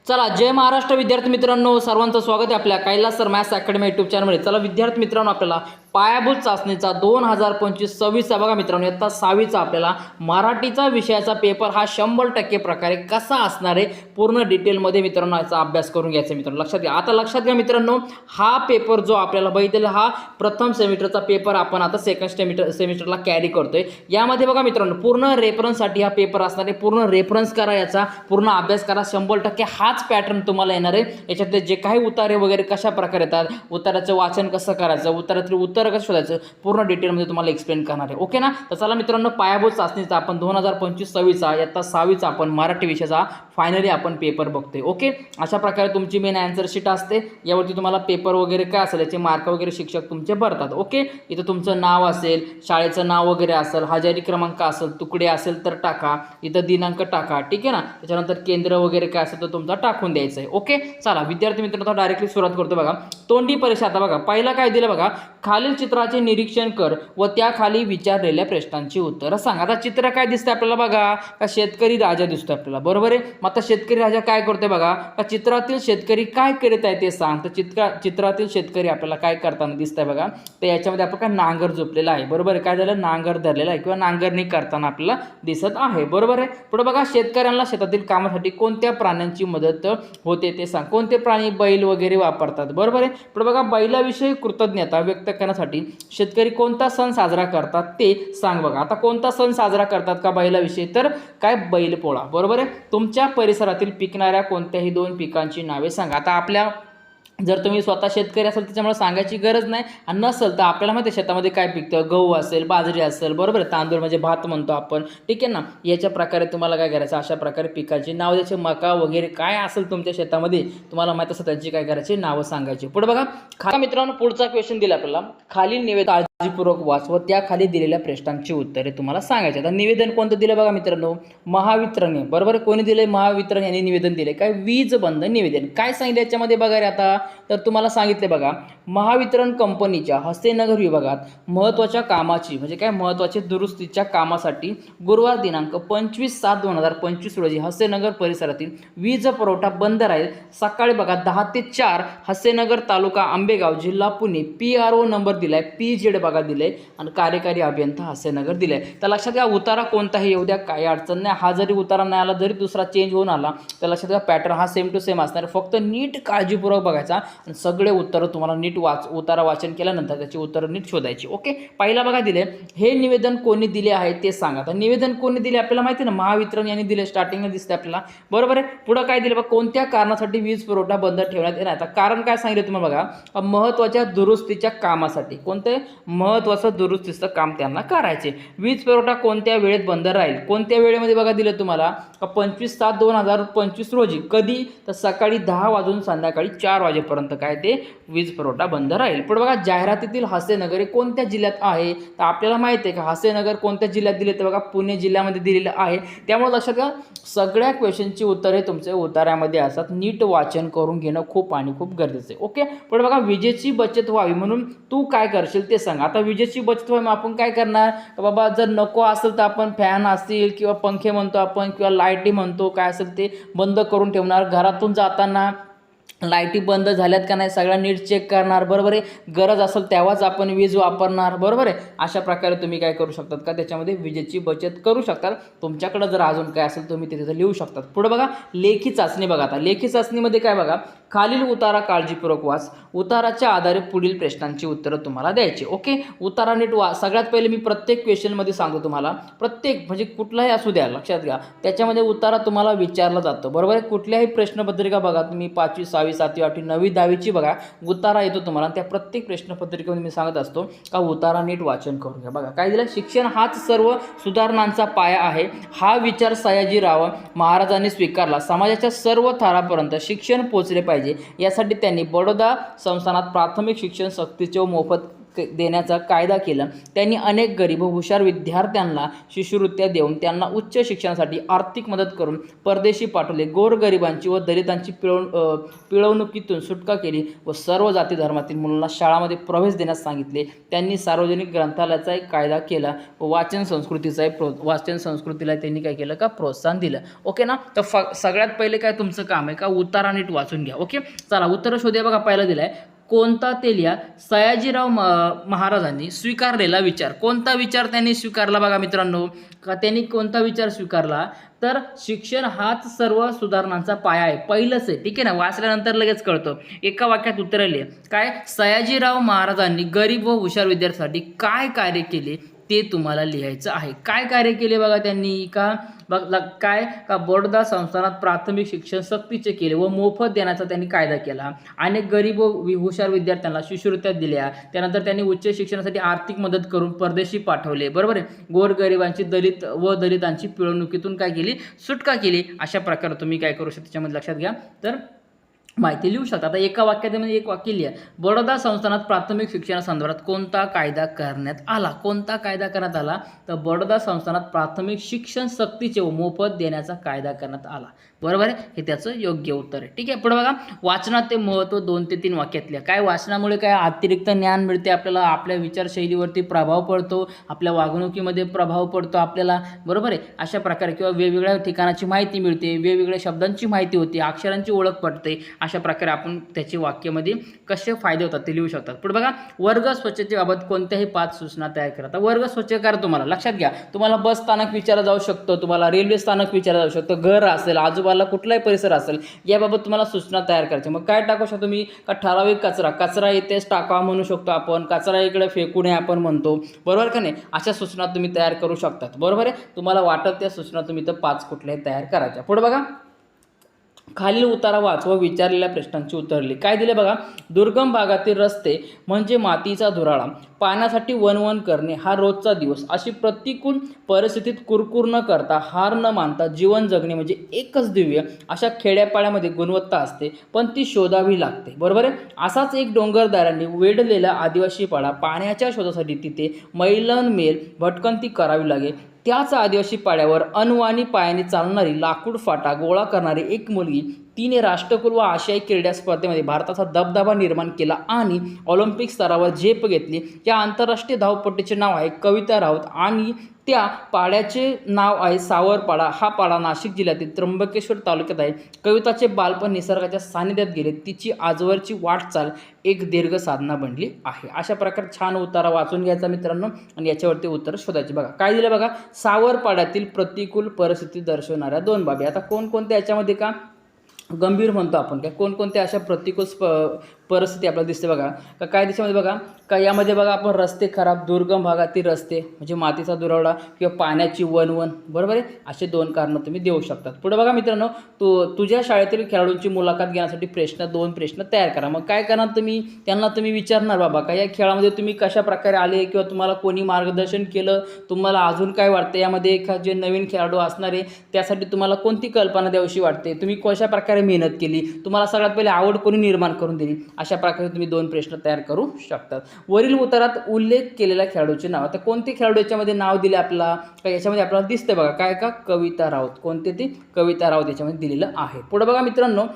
चला, जय महाराष्ट्र विद्यार्थी मित्रांनो, सर्वांचं स्वागत आहे आपल्या Kailas sir maths academy YouTube चॅनलमध्ये। चला विद्यार्थी मित्रांनो, आपल्याला पायाभूत चाचणीचा 2025-26 बघा मित्रांनो, इयत्ता 6वीचा आपल्याला मराठीचा विषयाचा पेपर हा 100% प्रकारे कसा असणार आहे पूर्ण डिटेलमध्ये मित्रांनो याचा अभ्यास करून घ्यायचा मित्रांनो। लक्षात घ्या, आता लक्षात घ्या मित्रांनो, हा पेपर जो आपल्याला बघितलेला हा प्रथम सेमिस्टरचा पेपर आपण आता सेकंड सेमिस्टरला कॅरी करतोय। यामध्ये बघा मित्रांनो, पूर्ण रेफरन्ससाठी हा पेपर असणार आहे। पूर्ण रेफरन्स करा, याचा पूर्ण अभ्यास करा। 100% हाच पॅटर्न तुम्हाला येणार आहे। याच्यातले जे काही उतारे वगैरे कशा प्रकारे येतात, उताराचं वाचन कसं करायचं, उतारातील उत्तर कसं शोधायचं, पूर्ण डिटेलमध्ये तुम्हाला एक्सप्लेन करणार आहे। ओके ना? तर चला मित्रांनो, पायाभूत चाचणीचा आपण 2025-26चा इयत्ता 6वीचा आपण मराठी विषयाचा फायनली आपण पेपर बघतोय। ओके, अशा प्रकारे तुमची मेन आन्सर शीट असते। यावरती तुम्हाला पेपर वगैरे काय असेल याचे मार्क वगैरे शिक्षक तुमचे भरतात। ओके, इथं तुमचं नाव असेल, शाळेचं नाव वगैरे असेल, हजेरी क्रमांक असेल, तुकडे असेल तर टाका, इथं दिनांक टाका, ठीक आहे ना। त्याच्यानंतर केंद्र वगैरे काय असेल तर तुमचा टाकून द्यायचं आहे। ओके, चला विद्यार्थी मित्रांनो, डायरेक्टली सुरुवात करतो बघा। तोंडी परीक्षा आता बघा, पहिला काय दिलं बघा, खालील चित्राचे निरीक्षण कर व त्याखाली विचारलेल्या प्रश्नांची उत्तरं सांग। आता चित्र काय दिसतं आपल्याला बघा, का शेतकरी राजा दिसतोय आपल्याला, बरोबर आहे। मग आता शेतकरी राजा काय करतोय बघा, का चित्रातील शेतकरी काय करीत आहे ते सांग। तर चित्रातील शेतकरी आपल्याला काय करताना दिसतंय बघा, तर याच्यामध्ये आपण काय नांगर झोपलेला आहे, बरोबर आहे। काय झालं, नांगर धरलेला आहे किंवा नांगरणी करताना आपल्याला दिसत आहे, बरोबर आहे। पुढे बघा, शेतकऱ्यांना शेतातील कामासाठी कोणत्या प्राण्यांची मदत होते ते सांग। कोणते प्राणी, बैल वगैरे वापरतात, बरोबर आहे। पुढे बघा, बैलाविषयी कृतज्ञता व्यक्त करण्यासाठी शेतकरी कोणता सण साजरा करतात ते सांग। बघा, आता कोणता सण साजरा करतात का बैलाविषयी, तर काय बैलपोळा, बरोबर आहे। तुमच्या परिसरातील पिकणाऱ्या कोणत्याही 2 पिकांची नावे सांगा। आता आपल्या जर तुम्ही स्वतः शेतकरी असेल त्याच्यामुळे सांगायची गरज नाही, आणि नसेल तर आपल्याला माहिती आहे शेतामध्ये काय पिकतं, गहू असेल, बाजरी असेल, बरोबर आहे, तांदूळ म्हणजे भात म्हणतो आपण, ठीक आहे ना। याच्या प्रकारे तुम्हाला काय करायचं, अशा प्रकारे पिकाची नाव द्यायची, मका वगैरे काय असेल तुमच्या शेतामध्ये तुम्हाला माहिती असेल त्यांची काय करायची, नावं सांगायची। पुढे बघा मित्रांनो, पुढचा क्वेश्चन दिला आपल्याला, खालील निवेदन काळजीपूर्वक वाच व त्याखाली दिलेल्या प्रश्नांची उत्तरे तुम्हाला सांगायची। आता निवेदन कोणतं दिलं बघा मित्रांनो, महावितरण, बरोबर आहे। कोणी दिले, महावितरण यांनी निवेदन दिले, काय वीज बंद निवेदन। काय सांगितलं याच्यामध्ये बघा रे, आता तर तुम्हाला सांगितले बघा, महावितरण कंपनीच्या हस्तेनगर विभागात महत्त्वाच्या कामाची म्हणजे काय, महत्त्वाचे दुरुस्तीच्या कामासाठी गुरुवार दिनांक 25/7/2025 रोजी हस्तेनगर परिसरातील वीज पुरवठा बंद राहील। सकाळी बघा 10 ते 4 हस्तेनगर तालुका आंबेगाव जिल्हा पुणे, PRO नंबर दिलाय, PZ बघा दिले, आणि कार्यकारी अभियंता हस्तेनगर दिले। तर लक्षात घ्या, उतारा कोणताही येऊ द्या, काही अडचण नाही। हा जरी उतारा नाही आला, जरी दुसरा चेंज होऊन आला, तर लक्षात घ्या पॅटर्न हा सेम टू सेम असणार। फक्त नीट काळजीपूर्वक बघायचा आणि सगळे उत्तर तुम्हाला नीट उतारा वाचन केल्यानंतर त्याची उत्तरं नीट शोधायची। ओके, पहिला बघा दिले, हे निवेदन कोणी दिले आहे ते सांगा। तर निवेदन कोणी दिले आपल्याला माहिती आहे ना, महावितरण यांनी दिले, स्टार्टिंगला दिसते आपल्याला, बरोबर आहे। पुढे काय दिले बघा, कोणत्या कारणासाठी वीज पुरवठा बंद ठेवण्यात येणार। आता कारण काय सांगितलं तुम्हाला बघा, महत्त्वाच्या दुरुस्तीच्या कामासाठी, कोणते महत्त्वाचं दुरुस्तीचं काम त्यांना करायचे। वीज पुरवठा कोणत्या वेळेत बंद राहील, कोणत्या वेळेमध्ये बघा दिलं तुम्हाला, 25/7/2025 रोजी, कधी, तर सकाळी 10 वाजून संध्याकाळी 4 वाजेपर्यंत काय ते वीज पुरवठा बंद राहील। पुढे बघा, जाहिरातीतील हस्तेनगर कोणत्या जिल्ह्यात आहे, तर आपल्याला माहिती आहे का हस्तेनगर कोणत्या जिल्ह्यात दिले, तर बघा पुणे जिल्ह्यामध्ये दिलेलं आहे। त्यामुळे लक्षात घ्या, सगळ्या क्वेश्चनची उत्तरे तुमच्या उतार्यामध्ये असतात, नीट वाचन करून घेणं खूप आणि खूप गरजेचं आहे। ओके, पुढे बघा, विजेची बचत व्हावी म्हणून तू काय करशील ते सांग। आता विजेची बचत व्हावी आपण काय करणार, बाबा जर नको असेल तर आपण फॅन असतील किंवा पंखे म्हणतो आपण किंवा लाईटी म्हणतो, काय असेल ते बंद करून ठेवणार। घरातून जाताना लाईटी बंद झाल्यात का नाही सगळ्या नीट चेक करणार, बरोबर आहे। गरज असेल तेव्हाच आपण वीज वापरणार, बरोबर आहे। अशा प्रकारे तुम्ही काय करू शकतात का, त्याच्यामध्ये विजेची बचत करू शकतात। तुमच्याकडे जर अजून काय असेल तुम्ही तिथे लिहू शकतात। पुढे बघा, लेखी चाचणी बघा। आता लेखी चाचणीमध्ये काय बघा, खालील उतारा काळजीपूर्वक वाच, उताराच्या आधारे पुढील प्रश्नांची उत्तरं तुम्हाला द्यायची। ओके, उतारा नीट सगळ्यात पहिले मी प्रत्येक क्वेश्चनमध्ये सांगतो तुम्हाला, प्रत्येक म्हणजे कुठलाही असू द्या, लक्षात घ्या त्याच्यामध्ये उतारा तुम्हाला विचारला जातो, बरोबर आहे। कुठल्याही प्रश्नपत्रिका बघा तुम्ही 5वी 6वी 7वी 8वी 9वी 10वीची बघा, उतारा येतो तुम्हाला, त्या प्रत्येक प्रश्नपत्रिकेमध्ये मी सांगत असतो का उतारा नीट वाचन करून घ्या। बघा काय दिलं, शिक्षण हाच सर्व सुधारणांचा पाया आहे, हा विचार सयाजीराव महाराजांनी स्वीकारला। समाजाच्या सर्व थरापर्यंत शिक्षण पोहोचले पाहिजे, यासाठी त्यांनी बडोदा संस्थानात प्राथमिक शिक्षण सक्तीचे व मोफत देण्याचा कायदा केला. त्यांनी अनेक गरीब व हुशार विद्यार्थ्यांना शिष्यवृत्त्या देऊन त्यांना उच्च शिक्षणासाठी आर्थिक मदत करून परदेशी पाठवले. गोरगरिबांची व दलितांची पिळवणुकीतून सुटका केली व सर्व जाती धर्मातील मुलांना शाळांमध्ये प्रवेश देण्यास सांगितले. त्यांनी सार्वजनिक ग्रंथालयाचा एक कायदा केला व वाचन संस्कृतीला त्यांनी काय केलं का प्रोत्साहन दिलं. ओके ना. तर सगळ्यात पहिले काय तुमचं काम आहे का उतारा नीट वाचून घ्या. ओके चला उत्तर शोधूया. बघा पहिला दिलाय कोणता तेल या सयाजीराव महाराजांनी स्वीकारलेला विचार. कोणता विचार त्यांनी स्वीकारला बघा मित्रांनो. का त्यांनी कोणता विचार स्वीकारला तर शिक्षण हाच सर्व सुधारणांचा पाया आहे. पहिलंच आहे. ठीक आहे ना. वाचल्यानंतर लगेच कळतं. एका वाक्यात उत्तर लिहा. काय सयाजीराव महाराजांनी गरीब व हुशार विद्यार्थ्यांसाठी काय कार्य केले ते तुम्हाला लिहायचं आहे. काय कार्य केले बघा त्यांनी का काय का बडोदा संस्थानात प्राथमिक शिक्षण सक्तीचे केले व मोफत देण्याचा त्यांनी कायदा केला. अनेक गरीब व हुशार विद्यार्थ्यांना शिष्यवृत्त्या दिल्या. त्यानंतर त्यांनी उच्च शिक्षणासाठी आर्थिक मदत करून परदेशी पाठवले. बरोबर आहे. गोरगरिबांची दलितांची पिळवणुकीतून काय केली सुटका केली. अशा प्रकारे तुम्ही काय करू शकता त्याच्यामध्ये लक्षात घ्या. तर माहिती लिहू शकता. आता एका वाक्यामध्ये एक वाक्य लिहा. बडोदा संस्थानात प्राथमिक शिक्षणासंदर्भात कोणता कायदा करण्यात आला. कोणता कायदा करण्यात आला तर बडोदा संस्थानात प्राथमिक शिक्षण सक्तीचे व मोफत देण्याचा कायदा करण्यात आला. बरोबर आहे. हे त्याचं योग्य उत्तर आहे. ठीक आहे. पुढे बघा वाचनात ते महत्त्व 2 ते 3 वाक्यातल्या. काय वाचनामुळे काय अतिरिक्त ज्ञान मिळते आपल्याला. आपल्या विचारशैलीवरती प्रभाव पडतो. आपल्या वागणुकीमध्ये प्रभाव पडतो आपल्याला. बरोबर आहे. अशा प्रकारे किंवा वेगवेगळ्या ठिकाणाची माहिती मिळते. वेगवेगळ्या शब्दांची माहिती होते. अक्षरांची ओळख पडते. अशा प्रकारे आपण त्याचे वाक्यामध्ये कसे फायदे होतात ते लिहू शकतात. पुढे बघा वर्ग स्वच्छतेबाबत कोणत्याही 5 सूचना तयार करा. आता वर्ग स्वच्छ करा. तुम्हाला लक्षात घ्या. तुम्हाला बस स्थानक विचारलं जाऊ शकतं. तुम्हाला रेल्वे स्थानक विचारलं जाऊ शकतं. घर असेल आजूबाजूला कुठलाही परिसर असेल याबाबत तुम्हाला सूचना तयार करायची. मग काय टाकू शकतो तुम्ही का ठराविक कचरा इथेच टाका म्हणू शकतो आपण. कचरा इकडे फेकू नये आपण म्हणतो. बरोबर का नाही. अशा सूचना तुम्ही तयार करू शकतात. बरोबर आहे. तुम्हाला वाटत त्या सूचना तुम्ही तर 5 कुठल्याही तयार करायच्या. पुढे बघा खालील उतारा वाच व विचारलेल्या प्रश्नांची उत्तरली. काय दिले बघा दुर्गम भागातील रस्ते म्हणजे मातीचा धुराळा. पाण्यासाठी वणवण करणे हा रोजचा दिवस. अशी प्रतिकूल परिस्थितीत कुरकुर न करता हार न मानता जीवन जगणे म्हणजे एकच दिव्य. अशा खेड्यापाड्यामध्ये गुणवत्ता असते पण ती शोधावी लागते. बरोबर आहे. असाच एक डोंगरदारांनी वेढलेला आदिवासी पाडा. पाण्याच्या शोधासाठी तिथे मैलनमेल भटकंती करावी लागेल. त्याच आदिवासी पाड्यावर अनवाणी पायाने चालणारी लाकूड फाटा गोळा करणारी एक मुलगी. तिने राष्ट्रकुल व आशियाई क्रीडा स्पर्धेमध्ये भारताचा दबदबा निर्माण केला आणि ऑलिम्पिक स्तरावर झेप घेतली. या आंतरराष्ट्रीय धावपटूचे नाव आहे कविता राऊत आणि त्या पाड्याचे नाव आहे सावरपाडा. हा पाडा नाशिक जिल्ह्यातील त्र्यंबकेश्वर तालुक्यात आहे. कविताचे बालपण निसर्गाच्या सानिध्यात गेले. तिची आजवरची वाटचाल एक दीर्घ साधना बनली आहे. अशा प्रकारे छान उतारा वाचून घ्यायचा मित्रांनो आणि याच्यावरती उत्तर शोधायचे. बघा काय दिलं बघा सावरपाड्यातील प्रतिकूल परिस्थिती दर्शवणाऱ्या 2 बाबी. आता कोणकोणत्या याच्यामध्ये का गंभीर म्हणतो आपण काय कोणकोणत्या अशा प्रतिकूल परिस्थिती आपल्याला दिसते बघा. का काय दिशेमध्ये बघा का यामध्ये बघा आपण रस्ते खराब दुर्गम भागातील रस्ते म्हणजे मातीचा दुरावडा किंवा पाण्याची वणवण. बरोबर आहे. असे 2 कारणं तुम्ही देऊ शकतात. पुढे बघा मित्रांनो तुझ्या शाळेतील खेळाडूंची मुलाखत घेण्यासाठी 2 प्रश्न तयार करा. मग काय करणार त्यांना तुम्ही विचारणार बाबा का या खेळामध्ये तुम्ही कशा प्रकारे आले किंवा तुम्हाला कोणी मार्गदर्शन केलं. तुम्हाला अजून काय वाटतं यामध्ये जे नवीन खेळाडू असणार आहे त्यासाठी तुम्हाला कोणती कल्पना द्यावीशी वाटते. तुम्ही कशा प्रकारे मेहनत केली. तुम्हाला सगळ्यात पहिले आवड कोणी निर्माण करून दिली. अशा प्रकारे तुम्ही 2 प्रश्न तयार करू शकतात. वरील उतारात उल्लेख केलेल्या खेळाडूचे नाव. आता कोणते खेळाडू याच्यामध्ये नाव दिले आपल्याला का याच्यामध्ये आपल्याला दिसते बघा काय का कविता राऊत. कोणते ते कविता राऊत याच्यामध्ये दिलेलं आहे. पुढे बघा मित्रांनो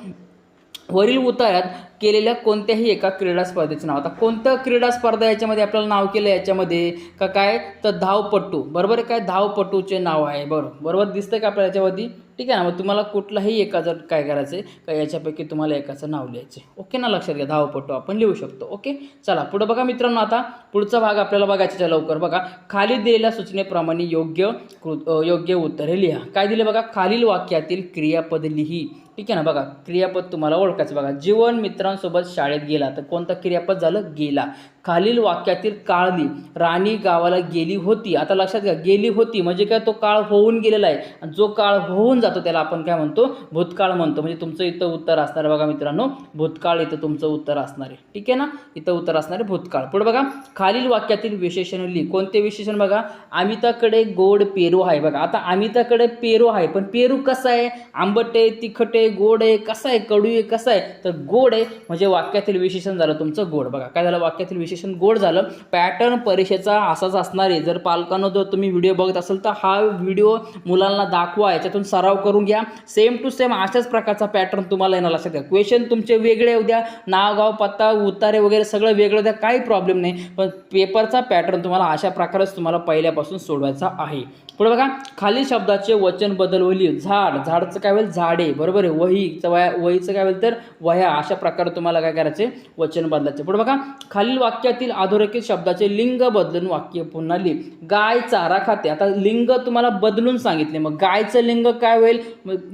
वरील उतारात केलेल्या कोणत्याही एका क्रीडा स्पर्धेचं नाव. आता कोणतं क्रीडा स्पर्धा याच्यामध्ये आपल्याला नाव केलं याच्यामध्ये का काय तर धावपटू. बरोबर आहे. काय धावपटूचे नाव आहे. बरोबर दिसतंय का आपल्याला याच्यावरती. ठीक आहे ना. मग तुम्हाला कुठलाही एका जर काय करायचं आहे का याच्यापैकी तुम्हाला एकाचं नाव लिहायचं आहे. ओके ना. लक्षात घ्या धावपटू आपण लिहू शकतो. ओके चला पुढे बघा मित्रांनो आता पुढचा भाग आपल्याला बघायचा लवकर. बघा खाली दिलेल्या सूचनेप्रमाणे योग्य उत्तरे लिहा. काय दिले बघा खालील वाक्यातील क्रियापद लिही. ठीक आहे ना. बघा क्रियापद तुम्हाला ओळखायचं. बघा जीवन मित्रांसोबत शाळेत गेला तर कोणतं क्रियापद झालं गेला. खालील वाक्यातील काळ लिही. राणी गावाला गेली होती. आता लक्षात घ्या गेली होती म्हणजे काय तो काळ होऊन गेलेला आहे आणि जो काळ होऊन जातो त्याला आपण काय म्हणतो भूतकाळ म्हणतो. म्हणजे तुमचं इथं उत्तर असणार बघा मित्रांनो भूतकाळ. इथं तुमचं उत्तर असणार आहे. ठीक आहे ना. इथं उत्तर असणार आहे भूतकाळ. पुढे बघा खालील वाक्यातील विशेषण लिही. कोणते विशेषण बघा, अमिताकडे गोड पेरू आहे. बघा आता अमिताकडे पेरू आहे, पण पेरू कसा आहे, आंबट आहे, तिखट आहे, गोड आहे, कसा आहे, कडू आहे, कसा आहे, तर गोड आहे, म्हणजे वाक्यातील विशेषण झालं तुमचं गोड. बघा काय झालं, वाक्यातील विशेषण गोड झालं. पॅटर्न परीक्षेचा असाच असणार आहे. जर पालकांनो जर तुम्ही व्हिडिओ बघत असाल तर हा व्हिडिओ मुलांना दाखवा, याच्यातून सराव करून घ्या. सेम टू सेम अशाच प्रकारचा पॅटर्न तुम्हाला येणार. लक्षात घ्या, क्वेश्चन तुमचे वेगळे उद्या, नाव गाव पत्ता उतारे वगैरे सगळं वेगळं द्या, काही प्रॉब्लेम नाही, पण पेपरचा पॅटर्न तुम्हाला अशा प्रकारेच तुम्हाला पहिल्यापासून सोडवायचा आहे. पुढे बघा, खालील शब्दाचे वचन बदल होईल. झाड, झाडचं काय होईल, झाडे, बरोबर आहे. वहीचं काय होईल तर वह्या. अशा प्रकारे तुम्हाला काय करायचे, वचन बदलायचे. पुढे बघा, खालील वाक्यातील अधोरेखित शब्दाचे लिंग बदलून वाक्य पुन्हा लिही. गाय चारा खाते. आता लिंग तुम्हाला बदलून सांगितले, मग गायचं लिंग काय होईल,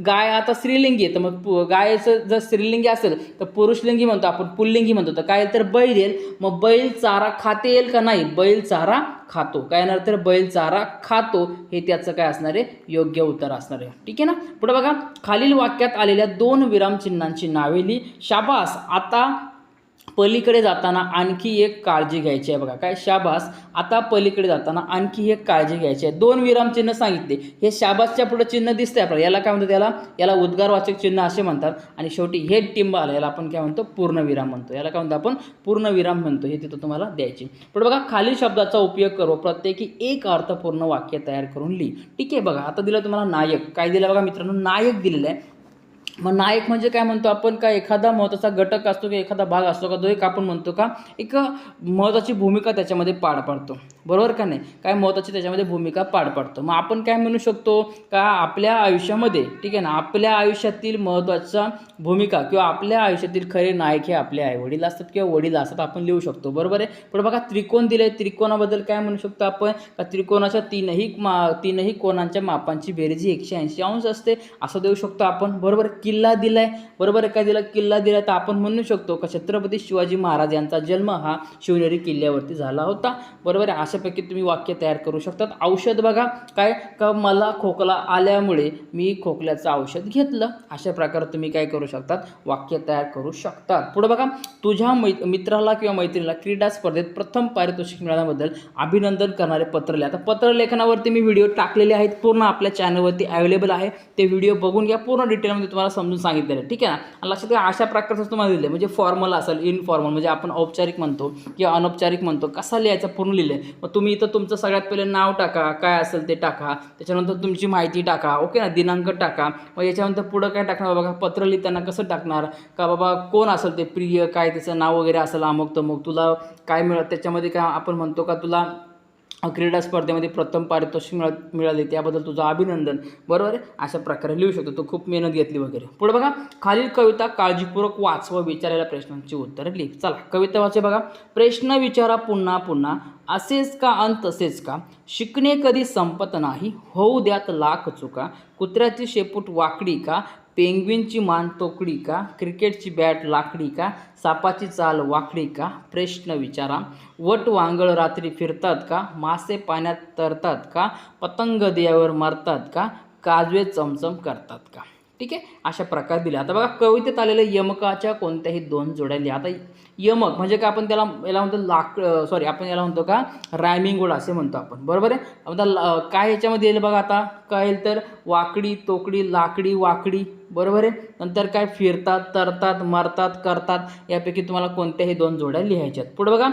गाय आता स्त्रीलिंगी आहे, तर मग गायचं जर स्त्रीलिंगी असेल तर पुरुषलिंगी म्हणतो आपण, पुल्लिंगी म्हणतो, तर काय तर बैल येईल. मग बैल चारा खाते येईल का नाही, बैल चारा खातो. काय येणार तर बैल चारा खातो, हे त्याचं काय असणार आहे, योग्य उत्तर असणार आहे. ठीक आहे ना. पुढे बघा, खालील वाक्यात आलेल्या 2 विरामचिन्हांची नावे लिही. शाबास, आता पलीकडे जाताना आणखी एक काळजी घ्यायची आहे. बघा काय, शाबास, आता पलीकडे जाताना आणखी एक काळजी घ्यायची आहे. 2 विरामचिन्ह सांगितले. हे शाबासच्या पुढे चिन्ह दिसतंय आपल्याला, याला काय म्हणतात, याला उद्गारवाचक चिन्ह असे म्हणतात. आणि शेवटी हे टिंब आलं, याला आपण काय म्हणतो, पूर्णविराम म्हणतो. याला काय म्हणतो आपण, पूर्णविराम म्हणतो. हे तिथं तुम्हाला द्यायचे. पण बघा, खालील शब्दाचा उपयोग करू प्रत्येकी एक अर्थपूर्ण वाक्य तयार करून लिही. ठीक आहे. बघा आता दिलं तुम्हाला नायक. काय दिलं बघा मित्रांनो, नायक दिलेलं आहे. मग नायक म्हणजे काय म्हणतो आपण, का एखादा महत्त्वाचा घटक असतो, की एखादा भाग असतो का, तो एक आपण म्हणतो का, एक महत्त्वाची भूमिका त्याच्यामध्ये पार पाडतो, बरोबर का नाही, काय महत्त्वाची त्याच्यामध्ये भूमिका पार पाडतो. मग आपण काय म्हणू शकतो का, आपल्या आयुष्यामध्ये, ठीक आहे ना, आपल्या आयुष्यातील महत्त्वाचा भूमिका किंवा आपल्या आयुष्यातील खरे नायक हे आपले आईवडील असतात किंवा वडील असतात, आपण लिहू शकतो, बरोबर आहे. पण बघा, त्रिकोण दिले, त्रिकोणाबद्दल काय म्हणू शकतो आपण, का त्रिकोणाच्या तीनही कोणांच्या मापांची बेरीज 180 अंश असते, असं देऊ शकतो आपण, बरोबर. किल्ला दिलाय, बरोबर आहे. काय दिला, किल्ला दिला, तर आपण म्हणू शकतो का छत्रपती शिवाजी महाराज यांचा जन्म हा शिवनेरी किल्ल्यावरती झाला होता, बरोबर आहे. अशापैकी तुम्ही वाक्य तयार करू शकतात. औषध बघा, काय का, मला खोकला आल्यामुळे मी खोकल्याचं औषध घेतलं. अशा प्रकारे तुम्ही काय करू शकतात, वाक्य तयार करू शकतात. पुढे बघा, तुझ्या मित्राला किंवा मैत्रिणीला क्रीडा स्पर्धेत प्रथम पारितोषिक मिळाल्याबद्दल अभिनंदन करणारे पत्र लिहा. आता पत्रलेखनावरती मी व्हिडिओ टाकलेले आहेत, पूर्ण आपल्या चॅनलवरती अवेलेबल आहे, ते व्हिडिओ बघून घ्या. पूर्ण डिटेलमध्ये तुम्हाला समजून सांगितलेलं आहे. ठीक आहे ना. आणि लक्षात घ्या, अशा प्रकारचं तुम्हाला दिलं, म्हणजे फॉर्मल असेल, इनफॉर्मल म्हणजे आपण औपचारिक म्हणतो किंवा अनौपचारिक म्हणतो, कसा लिहायचा पूर्ण लिहिलं आहे. मग तुम्ही इथं तुमचं सगळ्यात पहिले नाव टाका, काय असेल ते टाका, त्याच्यानंतर तुमची माहिती टाका, ओके ना, दिनांक टाका. मग याच्यानंतर पुढं काय टाकणार बघा, पत्र लिहिताना कसं टाकणार, का बाबा कोण असेल ते प्रिय, काय त्याचं नाव वगैरे असेल, अमुक तमुक, तुला काय मिळत, त्याच्यामध्ये काय आपण म्हणतो का, तुला क्रीडा स्पर्धेमध्ये प्रथम पारितोषिक मिळाले त्याबद्दल तुझं अभिनंदन, बरोबर आहे. अशा प्रकारे लिहू शकतो, तो खूप मेहनत घेतली वगैरे. पुढे बघा, खालील कविता काळजीपूर्वक वाच व विचारलेल्या प्रश्नांची उत्तरं लिह. चला कविता वाचे बघा. प्रश्न विचारा पुन्हा पुन्हा, असेच का अन तसेच का, शिकणे कधी संपत नाही, होऊ द्यात लाख चुका, कुत्र्याची शेपूट वाकडी का, पेंग्विनची मान तोकडी का, क्रिकेटची बॅट लाकडी का, सापाची चाल वाकडी का, प्रश्न विचारा. वट वांगळ रात्री फिरतात का, मासे पाण्यात तरतात का, पतंग दियावर मरतात का, काजवे चमचम करतात का. ठीक आहे, अशा प्रकारे दिले. आता बघा, कवितेत आलेल्या यमकाच्या कोणत्याही 2 जोड्या लिहा. आता यमक म्हणजे काय, आपण याला म्हणतो आपण याला म्हणतो का, रायमिंग वर्ड असे म्हणतो आपण, बरोबर आहे. आता काय याच्यामध्ये येईल बघा, आता काय येईल तर वाकडी, तोकडी, लाकडी, वाकडी, बरोबर आहे. नंतर काय, फिरतात, तरतात, मरतात, करतात, यापैकी तुम्हाला कोणत्याही 2 जोड्या लिहायच्यात. पुढे बघा,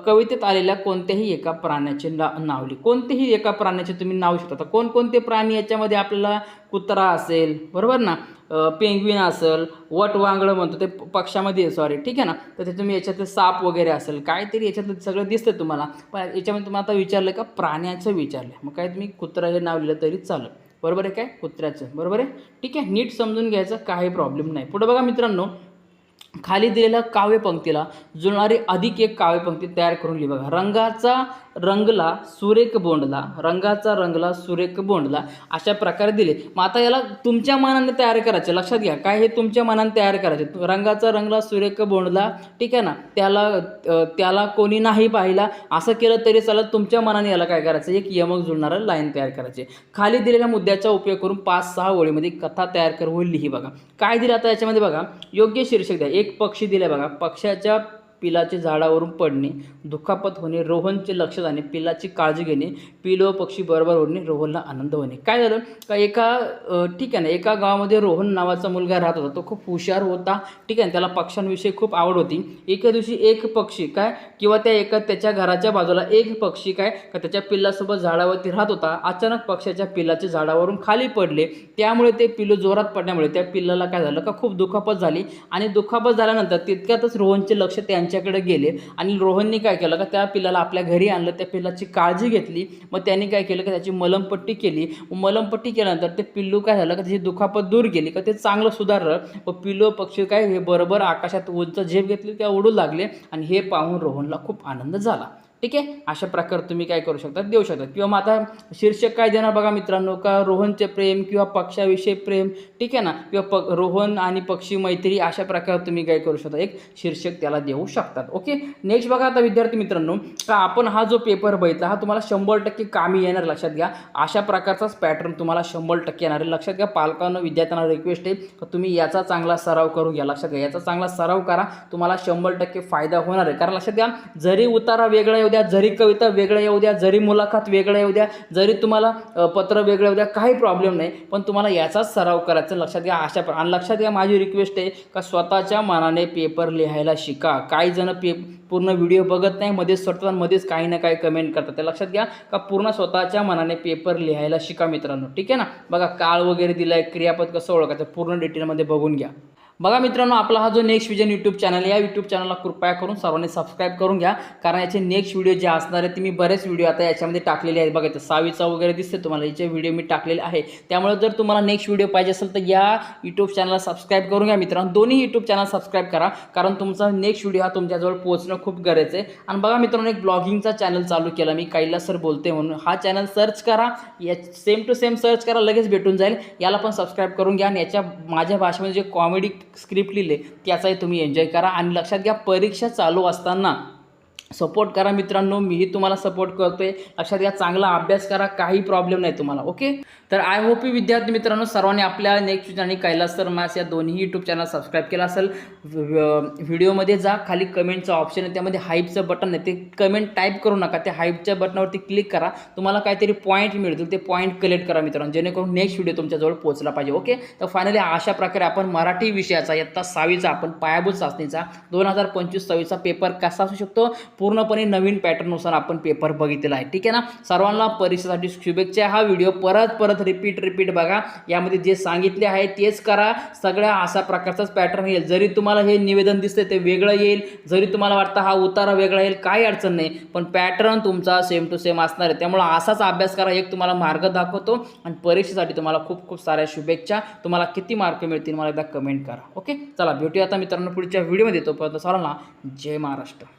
कवितेत आलेल्या कोणत्याही एका प्राण्याचे नाव लिहा. कोणतेही एका प्राण्याचे तुम्ही नाव शकता. कोणकोणते प्राणी याच्यामध्ये, आपल्याला कुत्रा असेल, बरोबर ना, पेंग्विन असेल, वटवांगळं म्हणतो ते पक्षामध्ये, ठीक आहे ना, तर ते तुम्ही याच्यातलं साप वगैरे असेल, काहीतरी याच्यातलं सगळं दिसतं तुम्हाला. पण याच्यामध्ये तुम्हाला आता विचारलं का, प्राण्याचं विचारलं, मग काय तुम्ही कुत्रा हे नाव लिहिलं तरी चालेल, बरोबर आहे. काय, कुत्र्याचं, बरोबर आहे. ठीक आहे, नीट समजून घ्यायचं, काही प्रॉब्लेम नाही. पुढे बघा मित्रांनो, खाली दिलेल्या काव्यपंक्तीला जुळणारी अधिक एक काव्यपंक्ती तयार करून लिहा. बघा, रंगाचा रंगला सुरेख बोंडला, रंगाचा रंगला सुरेख बोंडला, अशा प्रकारे दिले. मग आता याला तुमच्या मनाने तयार करायचे, लक्षात घ्या, काय हे तुमच्या मनाने तयार करायचे. रंगाचा रंगला सुरेख बोंडला, ठीक आहे ना, त्याला कोणी नाही पाहिला, असं केलं तरी चालत. तुमच्या मनाने याला काय करायचं, एक यमक जुळणारं लाईन तयार करायचे. खाली दिलेल्या मुद्द्याचा उपयोग करून 5-6 ओळीमध्ये कथा तयार करून लिही. बघा काय दिलं आता याच्यामध्ये, बघा योग्य शीर्षक द्या. एक पक्षी दिले बघा, पक्षाच्या पिलाचे झाडावरून पडणे, दुखापत होणे, रोहनचे लक्ष जाणे, पिलाची काळजी घेणे, पिल व पक्षी बरोबर ओढणे, रोहनला आनंद होणे. काय झालं का ठीक आहे ना, एका गावामध्ये रोहन नावाचा मुलगा राहत होता. तो खूप हुशार होता, ठीक आहे. त्याला पक्ष्यांविषयी खूप आवड होती. एके दिवशी एक पक्षी किंवा त्याच्या घराच्या बाजूला एक पक्षी का त्याच्या पिल्लासोबत झाडावरती राहत होता. अचानक पक्षाच्या पिल्लाचे झाडावरून खाली पडले. त्यामुळे ते पिल्लू जोरात पडल्यामुळे त्या पिल्लाला काय झालं का खूप दुखापत झाली. आणि दुखापत झाल्यानंतर तितक्यातच रोहनचे लक्ष त्यांच्याकडे गेले आणि रोहनने काय केलं का त्या पिल्लाला आपल्या घरी आणलं, त्या पिल्लाची काळजी घेतली. मग त्यांनी काय केलं का त्याची मलमपट्टी केली. मलमपट्टी केल्यानंतर ते पिल्लू काय झालं का त्याची दुखापत दूर गेली का ते चांगलं सुधारलं. व पिल्लू पक्षी हे बरोबर आकाशात उंच झेप घेतली, त्या उडू लागले आणि हे पाहून रोहनला खूप आनंद झाला. ठीक आहे. अशा प्रकारे तुम्ही काय करू शकता, देऊ शकता. किंवा मग आता शीर्षक काय देणार बघा मित्रांनो, का रोहनचे प्रेम किंवा पक्षाविषयी प्रेम, ठीक आहे ना, किंवा रोहन आणि पक्षी मैत्री, अशा प्रकारे तुम्ही काय करू शकता, एक शीर्षक त्याला देऊ शकतात. ओके. नेक्स्ट बघा आता विद्यार्थी मित्रांनो, का आपण हा जो पेपर बघितला हा तुम्हाला 100% कामी येणार, लक्षात घ्या. अशा प्रकारचाच पॅटर्न तुम्हाला 100% येणार आहे. लक्षात घ्या. पालकांना विद्यार्थ्यांना रिक्वेस्ट आहे की तुम्ही याचा चांगला सराव करून घ्या. लक्षात घ्या, याचा चांगला सराव करा, तुम्हाला 100% फायदा होणार आहे. कारण लक्षात घ्या, जरी उतारा वेगळा येऊ द्या, जरी कविता वेगळं येऊ द्या, जरी मुलाखत वेगळं येऊ द्या, जरी तुम्हाला पत्र वेगळं येऊ द्या, काही प्रॉब्लेम नाही, पण तुम्हाला याचाच सराव करायचा. लक्षात घ्या. आणि लक्षात घ्या, माझी रिक्वेस्ट आहे का स्वतःच्या मनाने पेपर लिहायला शिका. काही जण पूर्ण व्हिडिओ बघत नाही, मध्येच सोडतात, मध्येच काही ना काही कमेंट करतात. तर लक्षात घ्या का पूर्ण स्वतःच्या मनाने पेपर लिहायला शिका मित्रांनो. ठीक आहे ना. बघा काळ वगैरे दिलाय, क्रियापद कसं ओळखायचं पूर्ण डिटेलमध्ये बघून घ्या. बघा मित्रांनो, आपला हा जो नेक्स्ट विजन यूट्यूब चॅनल आहे, या यूट्यूब चॅनलला कृपया करून सर्वांनी सबस्क्राईब करून घ्या. कारण याचे नेक्स्ट व्हिडिओ जे असणार आहे ते मी बरेच व्हिडिओ आता याच्यामध्ये टाकलेले आहेत. बघा इथं 6वीचा वगैरे दिसते तुम्हाला, याचे व्हिडिओ मी टाकलेले आहे. त्यामुळे जर तुम्हाला नेक्स्ट व्हिडिओ पाहिजे असेल तर या यूट्यूब चॅनलला सबस्क्राईब करून घ्या मित्रांनो. दोन्ही यूट्यूब चॅनल सबस्क्राईब करा, कारण तुमचा नेक्स्ट व्हिडिओ हा तुमच्याजवळ पोहोचणं खूप गरजेचं आहे. आणि बघा मित्रांनो, एक ब्लॉगिंगचा चॅनल चालू केला मी, कैलास सर बोलते म्हणून. हा चॅनल सर्च करा, या सेम टू सेम सर्च करा, लगेच भेटून जाईल. याला पण सबस्क्राईब करून घ्या. आणि याच्या माझ्या भाषेमध्ये जे कॉमेडी स्क्रिप्ट लिहिले त्याचाही तुम्ही एन्जॉय करा. आणि लक्षात घ्या, परीक्षा चालू असताना सपोर्ट करा मित्रांनो. मीही तुम्हाला सपोर्ट करतोय. लक्षात घ्या, चांगला अभ्यास करा, काही प्रॉब्लेम नाही तुम्हाला. ओके. तर आय होप विद्यार्थी मित्रांनो सर्वांनी आपल्या नेक्स्ट आणि कैलास सर मॅथ्स या दोन्ही यूट्यूब चॅनल सबस्क्राईब केला असेल. व्हिडिओमध्ये जा, खाली कमेंटचं ऑप्शन आहे, त्यामध्ये हाईपचं बटन आहे, ते कमेंट टाईप करू नका, त्या हाईपच्या बटनावरती क्लिक करा. तुम्हाला काहीतरी पॉईंट मिळतील, ते पॉईंट कलेक्ट करा मित्रांनो, जेणेकरून नेक्स्ट व्हिडिओ तुमच्याजवळ पोहोचला पाहिजे. ओके. तर फायनली अशा प्रकारे आपण मराठी विषयाचा इयत्ता 6वीचा आपण पायाभूत चाचणीचा 2025-26चा पेपर कसा असू शकतो, पूर्णपणे नवीन पॅटर्ननुसार आपण पेपर बघितलेला आहे. ठीक आहे ना. सर्वांना परीक्षेसाठी शुभेच्छा. हा व्हिडिओ परत रिपीट बघा. यामध्ये जे सांगितले आहे तेच करा. सगळ्या अशा प्रकारचाच पॅटर्न येईल. जरी तुम्हाला हे निवेदन दिसते ते वेगळं येईल, जरी तुम्हाला वाटतं हा उतारा वेगळा येईल, काही अडचण नाही, पण पॅटर्न तुमचा सेम टू सेम असणार आहे. त्यामुळे असाच अभ्यास करा. एक तुम्हाला मार्ग दाखवतो आणि परीक्षेसाठी तुम्हाला खूप साऱ्या शुभेच्छा. तुम्हाला किती मार्क मिळतील मला एकदा कमेंट करा. ओके. चला भेटूया आता मित्रांनो पुढच्या व्हिडिओमध्ये. तोपर्यंत सर्वांना जय महाराष्ट्र.